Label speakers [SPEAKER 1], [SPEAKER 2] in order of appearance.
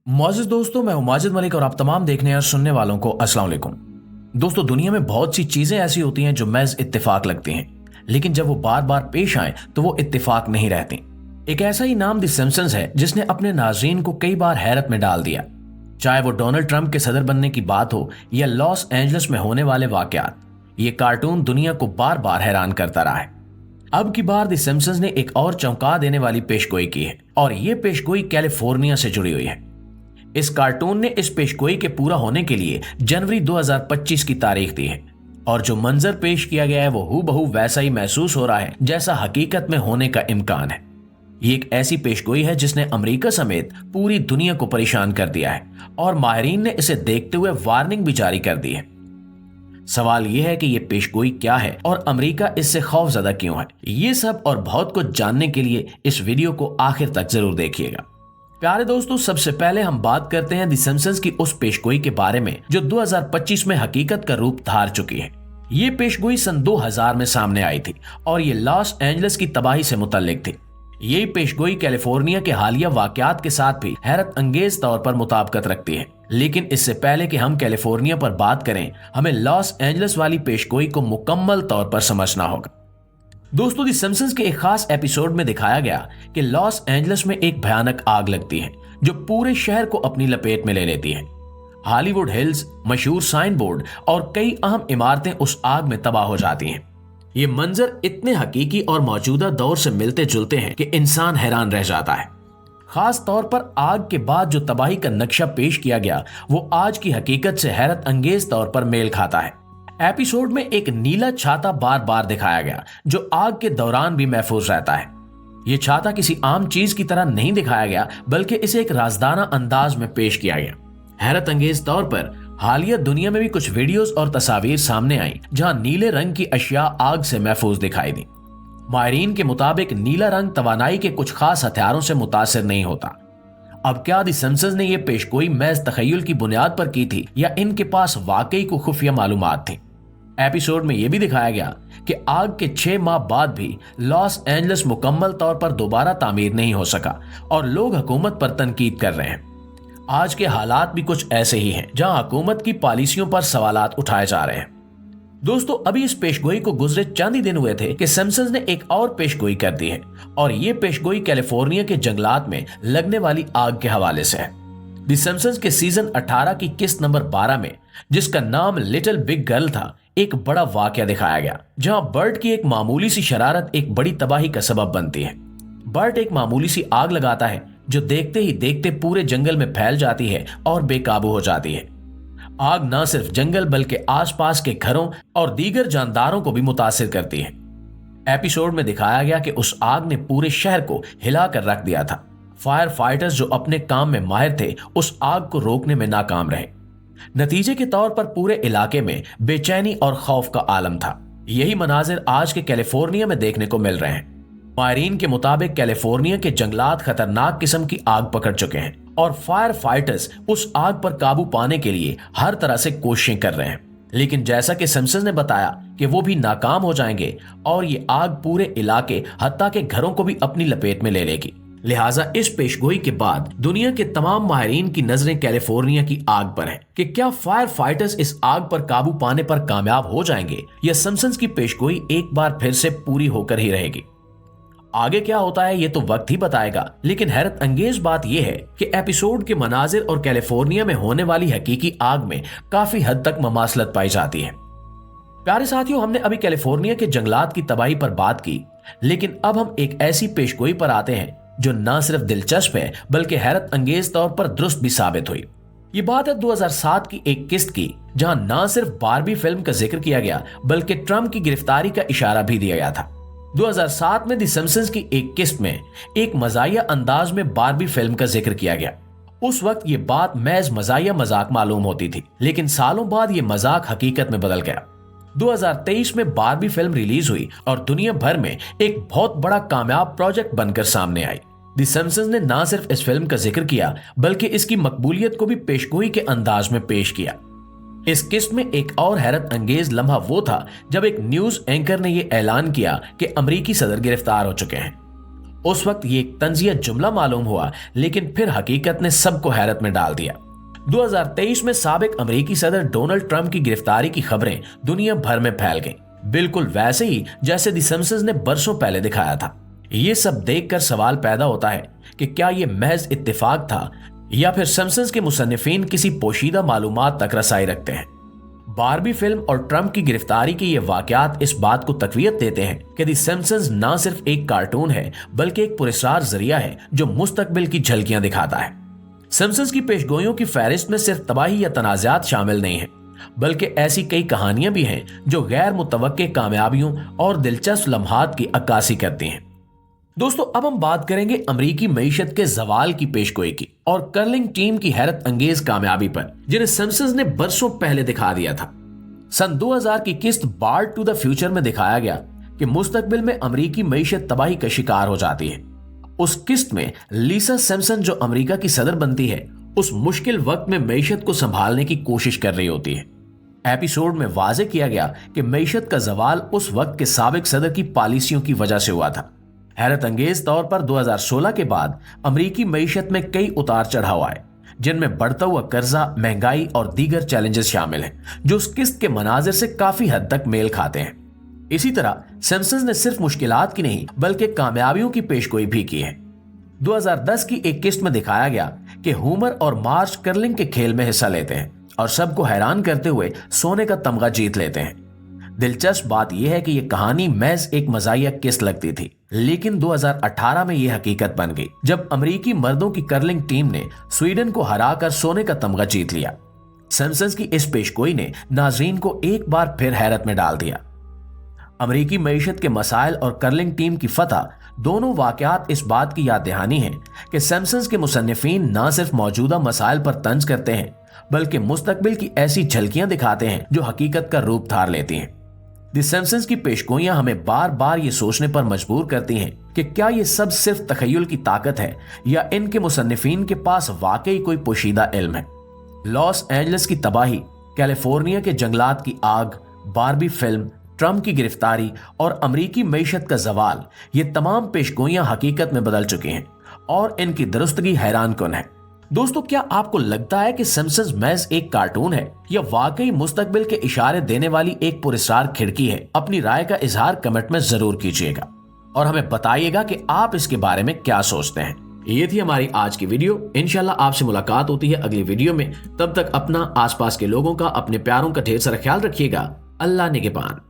[SPEAKER 1] मोअज़्ज़िज़ दोस्तों, मैं हूं माजिद मलिक और आप तमाम देखने और सुनने वालों को अस्सलाम वालेकुम। दोस्तों, दुनिया में बहुत सी चीजें ऐसी होती हैं जो महज इत्तेफाक लगती हैं, लेकिन जब वो बार बार पेश आए तो वो इत्तेफाक नहीं रहती। एक ऐसा ही नाम द सिम्पसंस है जिसने अपने नाज़रीन को कई बार हैरत में डाल दिया। चाहे वो डोनाल्ड ट्रंप के सदर बनने की बात हो या लॉस एंजलिस में होने वाले वाकयात, ये कार्टून दुनिया को बार बार हैरान करता रहा है। अब की बार द सिम्पसंस ने एक और चौंका देने वाली पेशगोई की है और ये पेशगोई कैलिफोर्निया से जुड़ी हुई है। इस कार्टून ने इस पेशगोई के पूरा होने के लिए जनवरी 2025 की तारीख दी है और जो मंजर पेश किया गया है वो हूबहू वैसा ही महसूस हो रहा है जैसा हकीकत में होने का इम्कान है। ये एक ऐसी पेशगोई है जिसने अमेरिका समेत पूरी दुनिया को परेशान कर दिया है और माहिरीन ने इसे देखते हुए वार्निंग भी जारी कर दी है। सवाल यह है कि ये पेशगोई क्या है और अमेरिका इससे खौफजदा क्यों है। ये सब और बहुत कुछ जानने के लिए इस वीडियो को आखिर तक जरूर देखिएगा। प्यारे दोस्तों, सबसे पहले हम बात करते हैं द सिम्पसंस की उस पेशगोई के बारे में जो 2025 में हकीकत का रूप धार चुकी है। ये पेशगोई सन 2000 में सामने आई थी और ये लॉस एंजलिस की तबाही से मुतल्लिक थी। ये पेशगोई कैलिफोर्निया के हालिया वाकयात के साथ भी हैरत अंगेज तौर पर मुताबिकत रखती है। लेकिन इससे पहले कि हम कैलिफोर्निया पर बात करें, हमें लॉस एंजलिस वाली पेशगोई को मुकम्मल तौर पर समझना होगा। दोस्तों, द सिम्पसंस के एक खास एपिसोड में दिखाया गया कि लॉस एंजलिस में एक भयानक आग लगती है जो पूरे शहर को अपनी लपेट में ले लेती है। हॉलीवुड हिल्स, मशहूर साइन बोर्ड और कई अहम इमारतें उस आग में तबाह हो जाती हैं। ये मंजर इतने हकीकी और मौजूदा दौर से मिलते जुलते हैं कि इंसान हैरान रह जाता है। खास तौर पर आग के बाद जो तबाही का नक्शा पेश किया गया वो आज की हकीकत से हैरत अंगेज तौर पर मेल खाता है। एपिसोड में एक नीला छाता बार बार दिखाया गया जो आग के दौरान भी महफूज रहता है। ये छाता किसी आम चीज की तरह नहीं दिखाया गया बल्कि इसे एक राजदाना अंदाज में पेश किया गया। हैरत अंगेज तौर पर हालिया दुनिया में भी कुछ वीडियोस और तस्वीर सामने आई जहां नीले रंग की अशिया आग से महफूज दिखाई दी। माहिरीन के मुताबिक नीला रंग तवानाई के कुछ खास हथियारों से मुतासिर नहीं होता। अब क्या द सिम्पसंस ने यह पेशगोई महज तखय्युल की बुनियाद पर की थी या इनके पास वाकई को खुफिया मालूमात थी। एपिसोड में यह भी दिखाया गया कि आग के 6 माह बाद भी लॉस एंजलिस मुकम्मल तौर पर दोबारा तामीर नहीं हो सका और लोग हुकूमत पर तनकीद कर रहे हैं। आज के हालात भी कुछ ऐसे ही हैं जहां हुकूमत की पॉलिसियों पर सवालात उठाए जा रहे हैं। दोस्तों, अभी इस पेशगोई को गुजरे चंद ही दिन हुए थे कि सिम्पसंस ने एक और पेशगोई कर दी है और ये पेशगोई कैलिफोर्निया के जंगलात में लगने वाली आग के हवाले से है। द सिम्पसंस के सीजन 18 की किस्त नंबर 12 में, जिसका नाम लिटिल बिग गर्ल था, एक बड़ा वाकया दिखाया गया जहां बर्ट की एक मामूली सी शरारत एक बड़ी तबाही का सबब बनती है। बर्ट एक मामूली सी आग लगाता है जो देखते ही देखते पूरे जंगल में फैल जाती है और बेकाबू हो जाती है। आग न सिर्फ जंगल बल्कि आसपास के घरों और दीगर जानदारों को भी मुतासिर करती है। एपिसोड में दिखाया गया कि उस आग ने पूरे शहर को हिला कर रख दिया था। फायर फाइटर्स जो अपने काम में माहिर थे उस आग को रोकने में नाकाम रहे। नतीजे के तौर पर पूरे इलाके में बेचैनी और खौफ का आलम था। यही मनाजिर आज के कैलिफोर्निया में देखने को मिल रहे हैं। माहिरीन के मुताबिक कैलिफोर्निया के जंगलात खतरनाक किस्म की आग पकड़ चुके हैं और फायर फाइटर्स उस आग पर काबू पाने के लिए हर तरह से कोशिशें कर रहे हैं। लेकिन जैसा कि सिम्पसंस ने बताया कि वो भी नाकाम हो जाएंगे और ये आग पूरे इलाके हत्ता के घरों को भी अपनी लपेट में ले लेगी। लिहाजा इस पेशगोई के बाद दुनिया के तमाम माहिरीन की नजरें कैलिफोर्निया की आग पर हैं कि क्या फायर फाइटर्स इस आग पर काबू पाने पर कामयाब हो जाएंगे या सिम्पसंस की पेशगोई एक बार फिर से पूरी होकर ही रहेगी। आगे क्या होता है ये तो वक्त ही बताएगा, लेकिन हैरत अंगेज बात यह है कि एपिसोड के मनाजिर और कैलिफोर्निया में होने वाली हकीकी आग में काफी हद तक ममासलत पाई जाती है। प्यारे साथियों, हमने अभी कैलिफोर्निया के जंगलात की तबाही पर बात की, लेकिन अब हम एक ऐसी पेशगोई पर आते हैं जो न सिर्फ दिलचस्प है बल्कि हैरत अंगेज तौर पर दुरुस्त भी साबित हुई। ये बात है 2007 की एक किस्त की जहां न सिर्फ बारबी फिल्म का जिक्र किया गया बल्कि ट्रंप की गिरफ्तारी का इशारा भी दिया गया था। 2007 में द सिम्पसंस की एक किस्त में एक मजाहिया अंदाज में बारबी फिल्म का जिक्र किया गया। उस वक्त ये बात महज मजाहिया मजाक मालूम होती थी, लेकिन सालों बाद ये मजाक हकीकत में बदल गया। 2023 में बारबी फिल्म रिलीज हुई और दुनिया भर में एक बहुत बड़ा कामयाब प्रोजेक्ट बनकर सामने आई। द सिम्पसंस ने न सिर्फ इस फिल्म का जिक्र किया बल्कि इसकी मकबूलियत को भी पेशगोई के अंदाज में पेश किया। इस किस्त में एक और हैरत अंगेज लम्हा वो था जब एक न्यूज एंकर ने यह ऐलान किया कि अमरीकी सदर गिरफ्तार हो चुके हैं। उस वक्त ये एक तंजिया जुमला मालूम हुआ, लेकिन फिर हकीकत ने सबको हैरत में डाल दिया। 2023 में साबिक अमेरिकी सदर डोनाल्ड ट्रंप की गिरफ्तारी की खबरें दुनिया भर में फैल गईं, बिल्कुल वैसे ही जैसे द सिम्पसंस ने बरसों पहले दिखाया था। ये सब देखकर सवाल पैदा होता है कि क्या ये महज इत्तेफाक था या फिर सिम्पसंस के मुसन्निफीन किसी पोशीदा मालूमात तक रसाई रखते हैं। बारबी फिल्म और ट्रंप की गिरफ्तारी के ये वाकयात इस बात को तकवीयत देते हैं कि द सिम्पसंस न सिर्फ एक कार्टून है बल्कि एक पुरस्कार जरिया है जो मुस्तकबिल की झलकियां दिखाता है। सिम्पसंस की पेशगोइयों की फहरिस्त में सिर्फ तबाही या तनाज़ात शामिल नहीं है, बल्कि ऐसी कई कहानियां भी हैं जो गैर मुतवक्के कामयाबियों और दिलचस्प लम्हात की अक्कासी करती हैं। दोस्तों, अब हम बात करेंगे अमेरिकी मईशत के जवाल की पेशगोई की और कर्लिंग टीम की हैरत अंगेज कामयाबी पर, जिन्हें सिम्पसंस ने बरसों पहले दिखा दिया था। सन 2000 की किस्त बार्ड टू द फ्यूचर में दिखाया गया कि मुस्तकबिल में अमेरिकी मईशत तबाही का शिकार हो जाती है। उस किस्त में लीसा सिम्पसन जो अमेरिका की सदर बनती है, उस मुश्किल वक्त में मईशत को संभालने की कोशिश कर रही होती है। एपिसोड में वाजे किया गया कि मईशत का जवाल उस वक्त के साबिक सदर की पॉलिसियों की वजह से हुआ था। हैरत अंगेज तौर पर 2016 के बाद अमेरिकी मईशत में कई उतार चढ़ाव आए, जिनमें बढ़ता हुआ कर्जा, महंगाई और दीगर चैलेंजेस शामिल हैं, जो उस किस्त के मनाजिर से काफी हद तक मेल खाते हैं। इसी तरह सिम्पसंस ने सिर्फ मुश्किलात की नहीं बल्कि कामयाबियों की पेशगोई भी की है। 2010 की एक किस्त में दिखाया गया कि होमर और मार्ज कर्लिंग के खेल में हिस्सा लेते हैं और सबको हैरान करते हुए सोने का तमगा जीत लेते हैं। दिलचस्प बात यह है कि यह कहानी महज एक मजाहिया किस्त लगती थी, लेकिन 2018 में यह हकीकत बन गई जब अमेरिकी मर्दों की कर्लिंग टीम ने स्वीडन को हराकर सोने का तमगा जीत लिया। सिम्पसंस की इस पेशगोई ने नाज़रीन को एक बार फिर हैरत में डाल दिया। अमेरिकी मईशत के मसाइल और कर्लिंग टीम की फतह दोनों वाकयात इस बात की याद दहानी है कि सिम्पसंस के मुसन्निफीन न सिर्फ मौजूदा मसाइल पर तंज करते हैं बल्कि मुस्तकबिल की ऐसी झलकियां दिखाते हैं जो हकीकत का रूप धार लेती हैं। द सिम्पसंस की पेशगोइयां हमें बार बार ये सोचने पर मजबूर करती हैं कि क्या ये सब सिर्फ तखय्युल की ताकत है या इनके मुसन्निफीन के पास वाकई कोई पोशीदा इल्म है। लॉस एंजलिस की तबाही, कैलिफोर्निया के जंगलात की आग, बारबी फिल्म, ट्रंप की गिरफ्तारी और अमेरिकी मईशत का जवाल, ये तमाम पेशगोइयां हकीकत में बदल चुकी हैं और इनकी दुरुस्तगी हैरान कुन है। दोस्तों, क्या आपको लगता है कि सिम्पसंस महज एक कार्टून है या वाकई मुस्तकबिल के इशारे देने वाली एक पुरस्कार खिड़की है? अपनी राय का इजहार कमेंट में जरूर कीजिएगा और हमें बताइएगा कि आप इसके बारे में क्या सोचते हैं। ये थी हमारी आज की वीडियो। इंशाल्लाह आपसे मुलाकात होती है अगली वीडियो में। तब तक अपना, आसपास के लोगों का, अपने प्यारों का ढेर सारा ख्याल रखिएगा। अल्लाह निगहबान।